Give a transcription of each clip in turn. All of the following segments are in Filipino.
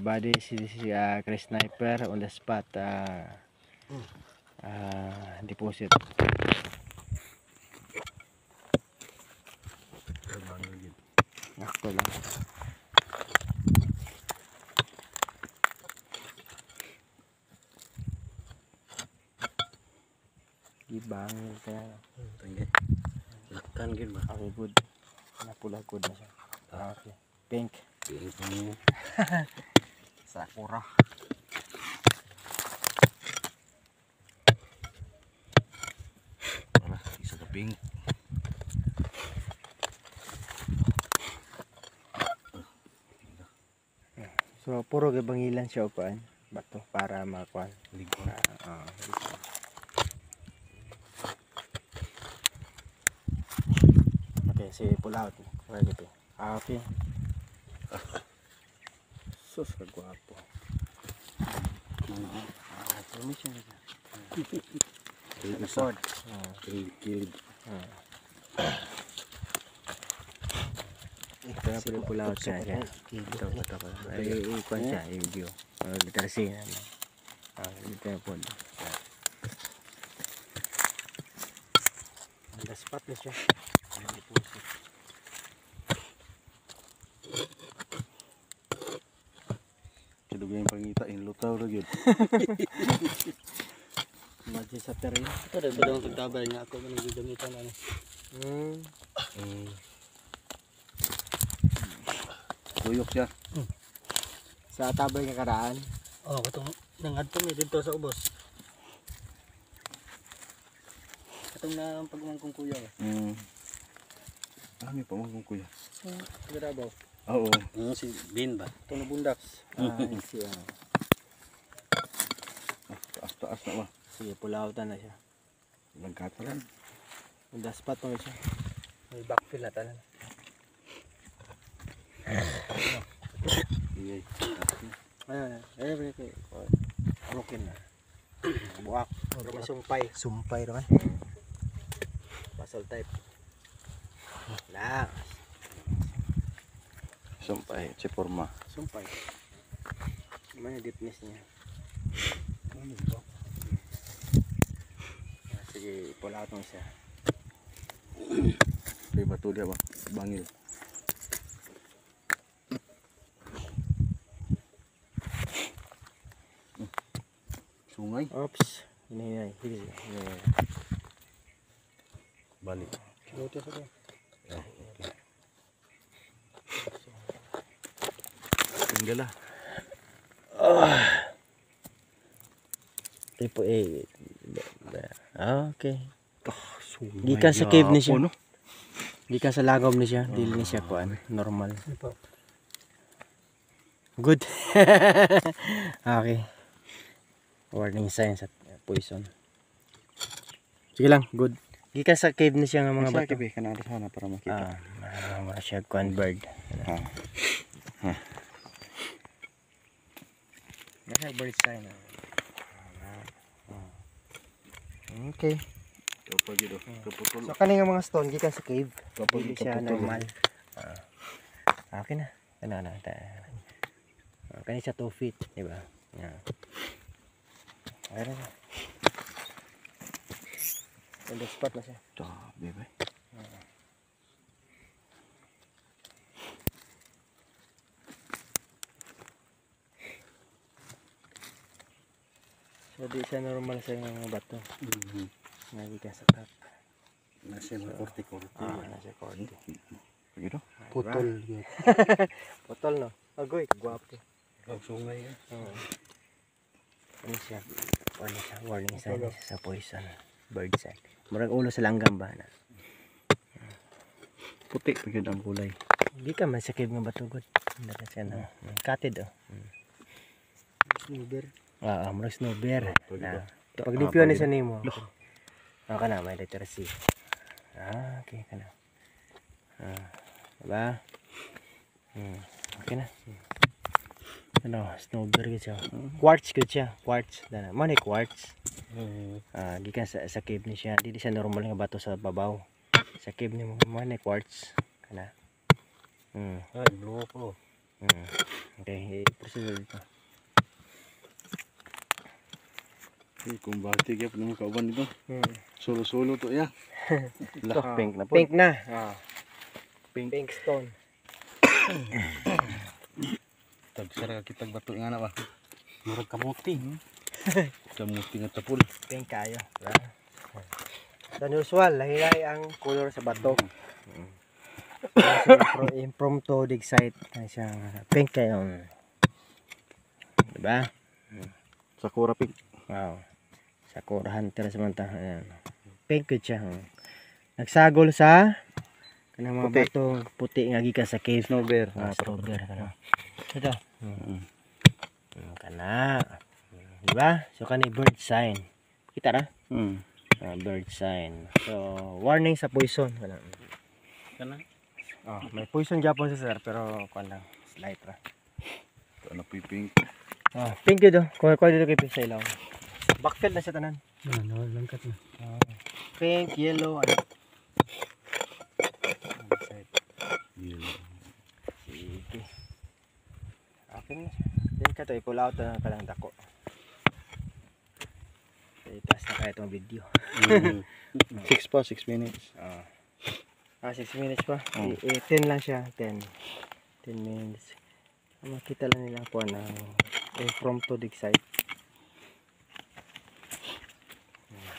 everybody. Si Chris Sniper on the spot. Deposit. Ako lang. Ibang ka. Tinggi. Lakan gid ba? Okay, good. Napula good na siya. Okay. Pink. Pink mo. Sakura. Wala, isa ka pink. So puro gabangilan siya upan. Bato para makuan. Ligon. Okay, si pull out. Okay. Sus, kagwapo. Ano siya? Record. Kilid. Ito na pala pull out siya. Ito. Ay, ikuan siya. I-video. Literacy. Dito na po. Ang spot na siya. Kadugay yung pangita, inlutaw na yun. Madya sa terrain. Ito rin ba daw pagtabay niya ako man gagamitan ano. Tuyok siya. Sa tabay nga karaan. Oh, katong nangadto mi dito sa ubos. Katong na pagmangkong kuya. May pamangkong kuya. Garabaw. Oo. Si Bin ba? Ito na bundaks. Siya. Taas na ba? Sige, pull outan na siya. Nagkatalan. Ang spot mo siya. May backfill na tanan. Iyay. Ayun. Anukin na. Buwak. Sumpay. Sumpay naman. Puzzle type. Lang. Sumpay, si forma. Sumpay. Gimana deepness niya? Sige, pull out mo siya. May bato dia ba? Bangil. Sungay. Oops. Hinahinay. Balik. Buti sa ko. Tinggal lah. Tipo A. Okay. Gikan sa cave ni siya. Gikan sa langob ni siya. Dili ni siya kuan. Normal. Good. Okay. Warning signs at poison. Sige lang, good. Gikan sa cave ni siya nga mga bato. Sabi kana sana para makita. Mga siya kuan bird. Nasa bird sign. Okay. Kapag ito, kaputol. So kaning mga stone gikan sa cave. Kapag Dili siya kaputol. normal. Okay na. Ano. Kani siya 2 feet, di ba? Yeah. Ayun na. On the spot na siya. Sabi ba? So di siya normal sa mga bato. Nagikan sa top. Nasa na korte-korte. Nasa korte. Begitu? Putol. Putol no? Agoy, gwapo. Sungay. Ano siya? Warning sign sa poison. Bird sign. Murag ulo sa langgam ba na? Puti pa yun ang kulay. Hindi ka man sa cave nga batugod. Dapat siya na. Katid Snowber. Murag snowbear. Pag Ah, dipyo ni sa nimo. Ka na, may literacy. Okay ka na. Diba? Okay na. Ano, snowbear ka siya. Quartz ka siya. Quartz. Mo ni quartz. Gikan sa cave ni siya. Dili siya normal nga bato sa babaw. Sa cave ni mo ni quartz. Kana. Ay, blue ko. Okay, i-proceed dito. Kung bati kaya pala kauban dito. Solo-solo to ya. Ah, Pink na po. Pink na. Pink. Pink stone. Tagsara kitag bato nga na ba. Murag kamuti. Kamuti nga tapol. Pink kayo. Diba? So, usual, lahi-lahi ang color sa bato. Impromptu dig site. Pink kayo. Diba? Sakura pink. Wow. Sakura hunter samanta. Ayan. Pink ko siya. Nagsagol sa kanang mga Puti. bato puti nga gikan sa cave. Snowbear. Snowbear kana. Ito. Kana. Diba? So kani bird sign. Kita ra? Bird sign. So warning sa poison kana. Kana? May poison gyapon sa sir pero kuan lang slight ra. Ano po yung pink? Pink yun. Kung dito kay sa ilaw. Backfield na siya tanan. Ano, langkat na. Pink, yellow, ano. Yellow. Sige. Okay na siya. Then ka to, i-pull out na palang dako. Itaas na kaya itong video. 6 pa, 6 minutes. 6 minutes pa. 10 lang siya. 10 minutes. Makita lang nila po na impromptu dig site.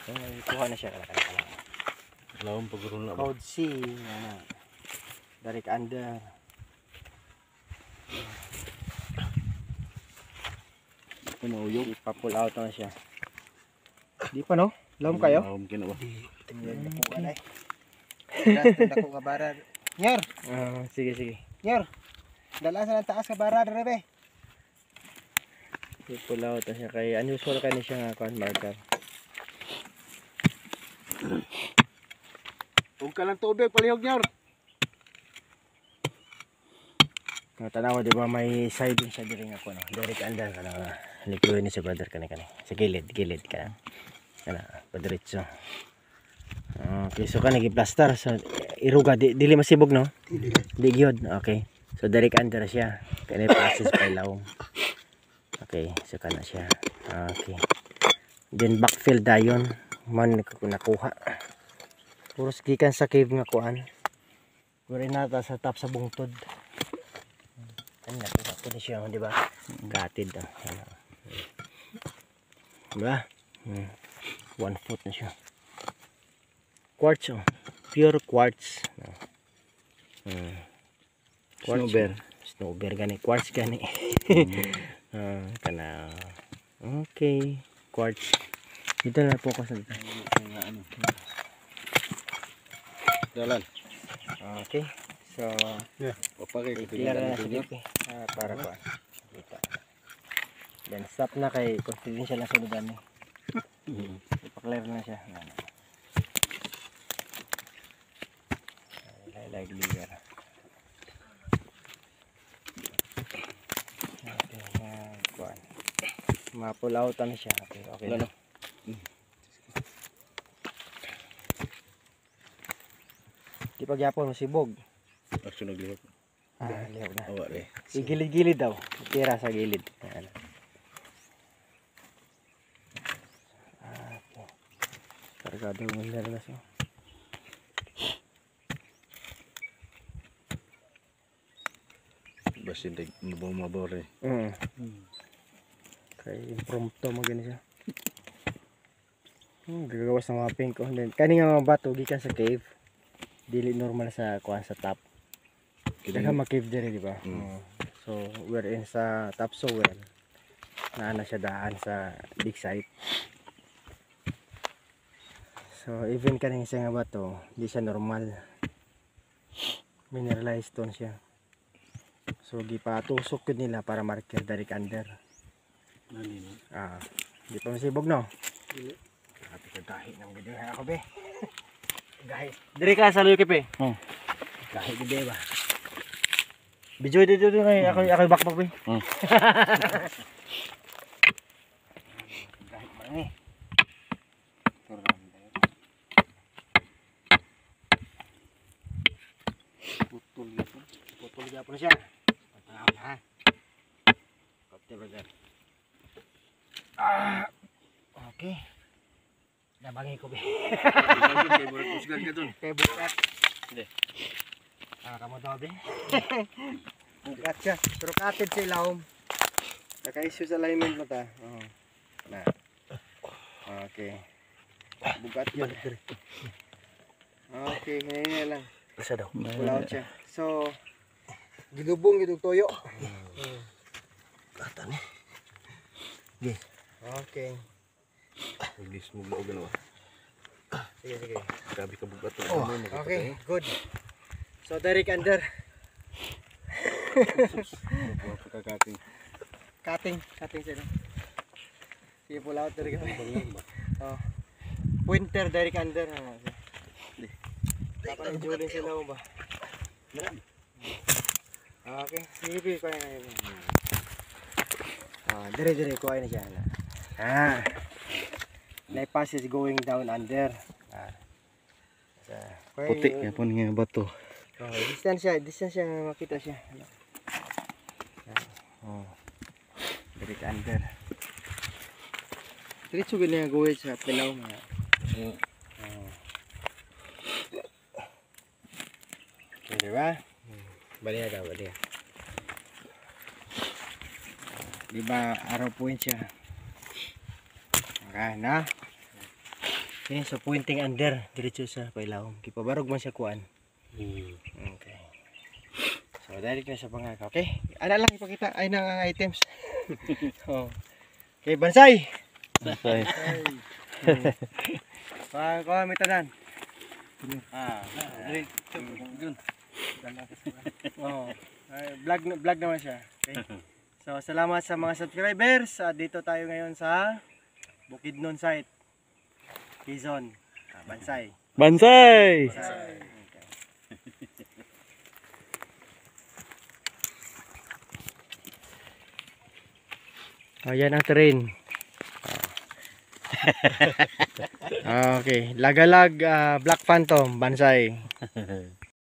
So, kuha na siya kalakala. Lawang pagkaroon na ba? Code C. Direct under. Ito mauyog. Ipa-pull out na siya. Di pa no? Lawom kayo? Lawang kina ba? Tingnan na po alay. Dastan ako nga barar. Nyor! Sige, sige. Nyor! Dala sa taas ka barar rebe. I-pull out na siya. Kaya unusual kayo siya nga kuhan marker. Huwag ka lang tubig, palihog nyor. Tanawa, di ba may side din siya diri nga kuhan. Direct under ka na. Likuin ni si brother ka na. Sa gilid ka. Kana, padiretso. Okay, so ka nag-plaster. So, iruga, dili masibog no? Di gyud. Okay. So direct under siya. Kaya process pa ilaw. Okay, so kana siya. Okay. Then backfill dayon. Man nakuha. Puros gikan sa cave nga kuan. Guri nata sa top sa bungtod. Ano nakuha ko na siya, di ba? Gatid. Diba? 1 foot na siya. Quartz, pure quartz. Snowbear gani, quartz gani. Kana. Okay, quartz. Dito na focus na dito. Dalan. Okay. So, Papakay ko clear na sa dito. Para ko. Kita. Then stop na kay confidential na sunugan ni. Ipa-clear na siya. Like clear. Okay, ma-pull out na siya. Okay. Lalo. Di pa gyapon masibog. Action naglihok. Lihok na. Awa rin. Igilid-gilid daw. Tira sa gilid. Ayan. Okay. Kargado ng nervous. Basin tig mabaw rin. Kay impromptu mo gani siya. Gagawas ng mga pink. Then, kani nga mga bato gikan sa cave. Dili normal sa kuan sa top. Kaya ma-cave diri, di ba? So, we're in sa top soil. Naana siya daan sa big site. So, even kaning siya nga bato, di siya normal. Mineralized stone siya. So, gipatusok yun nila para marker direct under. Di pa masibog, no? Grabe ka gahi ng video na ako, be. Gahi. Diri ka sa luyukip, eh. Gahi di ba? Video dito kay ako bakbak, be. Gahi man eh. Putol yapon siya. Ha? Kopte brother. Okay. Nabangin ko be. Kay murag kusgan ka dun. Kaya bukat. Hindi. Kamu daw be. Bukat siya. Pero katid sa ilawom. Naka-issue sa alignment mo ta. Oo. Na. Okay. Bugat yun. Okay, hinahina lang. Isa daw. Pull out siya. So, gilubong itong toyo. Kata ni. Okay. Iblis mo ba o gano'n? Sige, sige. Grabe ka bugat. Oh, okay, good. So, direct under. Buwa pa kakating. Cutting sila. Sige, pull out direct under. Oh. Pointer direct under. Dapat na-juling sila mo ba? Okay, sige, kuha na yun. Dire-dire, kuha na siya. Bypass is going down under. Puti kaya po nga bato. Distance siya, makita siya. Direct under. Diretso ganyan gawin sa pilaw mga. Okay, diba? Baliya daw, baliya. Diba, arrow point siya. Okay, na? Okay, so pointing under, diretso sa pailawom. Kipabarog man siya kuan. Okay. So, direct na sa pangaka. Okay? Ano lang ipakita ay nang items. Oh. Okay, bansay. Masay. Ko may tanan. Dre. Dun. Oh. Vlog naman siya. Okay? So, salamat sa mga subscribers. Dito tayo ngayon sa Bukidnon site. Quezon. Bansay. Bansay! Okay. Ayan ang terrain. Okay, Lagalag Black Phantom, Bansay.